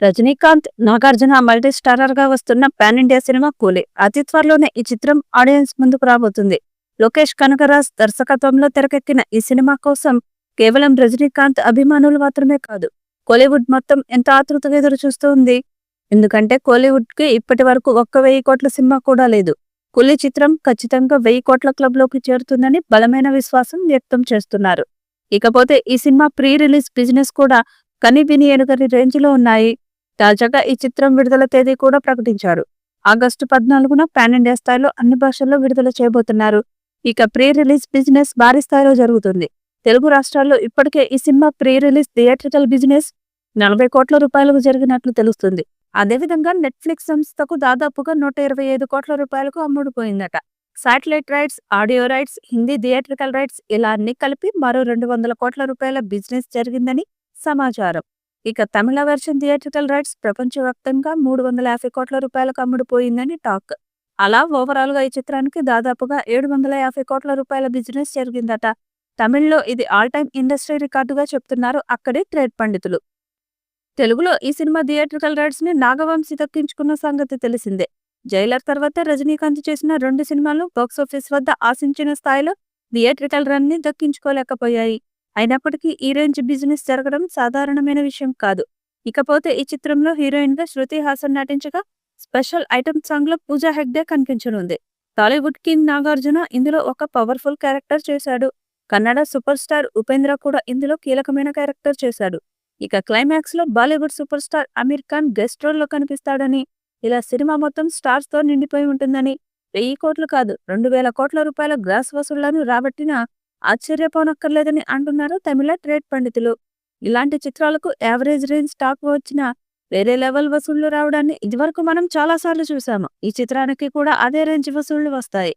Rajinikanth, Nagarjuna multi starrer గా వస్తున్న pan India cinema కూలీ. అతి త్వరలోనే ఈ చిత్రం ఆడియన్స్ ముందుకు రాబోతుంది. లోకేష్ కనగరాజ్ దర్శకత్వంలో తెరకెక్కిన ఈ సినిమా కోసం కేవలం రజనీకాంత్ అభిమానులు మాత్రమే కాదు, కోలీవుడ్ మొత్తం ఎంత ఆతృతగా ఎదురు చూస్తూ ఉంది. ఎందుకంటే కోలీవుడ్ కి ఇప్పటి వరకు 1,000 కోట్ల సినిమా కూడా లేదు. కూలీ చిత్రం ఖచ్చితంగా 1000 కోట్ల క్లబ్ లోకి చేరుతుందని బలమైన విశ్వాసం వ్యక్తం చేస్తున్నారు. ఇకపోతే ఈ సినిమా ప్రీ రిలీజ్ బిజినెస్ కూడా కనివిని ఎరుగని రేంజ్ లో ఉన్నాయి. తాజాగా ఈ చిత్రం విడుదల తేదీ కూడా ప్రకటించారు. ఆగస్టు 14న పాన్ ఇండియా స్థాయిలో అన్ని భాషల్లో విడుదల చేయబోతున్నారు. ఇక ప్రీ రిలీజ్ బిజినెస్ భారీ స్థాయిలో జరుగుతుంది. తెలుగు రాష్ట్రాల్లో ఇప్పటికే ఈ cinema pre release theatrical business 40 కోట్ల రూపాయలకు జరిగినట్లు తెలుస్తుంది. అదేవిధంగా నెట్ఫ్లిక్స్ సంస్థకు దాదాపుగా 125 కోట్ల రూపాయలకు అమ్ముడుపోయిందట. Satellite rights, audio rights, Hindi theatrical rights ఇలా అన్ని కలిపి మరో 200 కోట్ల రూపాయల బిజినెస్ జరిగిందని సమాచారం. ఇక తమిళ వెర్షన్ థియేట్రికల్ రైట్స్ ప్రపంచవ్యాప్తంగా 350 కోట్ల రూపాయలకు అమ్ముడుపోయిందని టాక్. అలా ఓవరాల్ గా ఈ చిత్రానికి దాదాపుగా 750 కోట్ల రూపాయల బిజినెస్ జరిగిందట. తమిళ్లో ఇది ఆల్ టైమ్ ఇండస్ట్రీ రికార్డుగా చెప్తున్నారు అక్కడి ట్రేడ్ పండితులు. తెలుగులో ఈ సినిమా థియేట్రికల్ రైట్స్ ని నాగవంశి దక్కించుకున్న సంగతి తెలిసిందే. జైలర్ తర్వాత రజనీకాంత్ చేసిన 2 సినిమాలు బాక్సాఫీస్ వద్ద ఆశించిన స్థాయిలో థియేట్రికల్ రన్ ని దక్కించుకోలేకపోయాయి. అయినప్పటికీ ఈ రేంజ్ బిజినెస్ జరగడం సాధారణమైన విషయం కాదు. ఇకపోతే ఈ చిత్రంలో హీరోయిన్ గా శృతి హాసన్ నటించగా స్పెషల్ ఐటమ్ సాంగ్ లో పూజా హెగ్డే కనిపించనుంది. టాలీవుడ్ కింగ్ నాగార్జున ఇందులో ఒక పవర్ఫుల్ క్యారెక్టర్ చేశాడు. కన్నడ సూపర్ స్టార్ ఉపేంద్ర కూడా ఇందులో కీలకమైన క్యారెక్టర్ చేశాడు. ఇక క్లైమాక్స్ లో Bollywood super star Aamir Khan guest role లో కనిపిస్తాడని, ఇలా సినిమా మొత్తం స్టార్స్ తో నిండిపోయి ఉంటుందని, 1000 కోట్లు కాదు 2000 కోట్ల రూపాయల గ్రాస్ వసూళ్లను రాబట్టినా ఆశ్చర్యపోనక్కర్లేదని అంటున్నారు తమిళ ట్రేడ్ పండితులు. ఇలాంటి చిత్రాలకు యావరేజ్ రేంజ్ టాక్ వచ్చినా వేరే లెవెల్ వసూళ్లు రావడాన్ని ఇదివరకు మనం చాలాసార్లు చూసాము. ఈ చిత్రానికి కూడా అదే రేంజ్ వసూళ్లు వస్తాయి.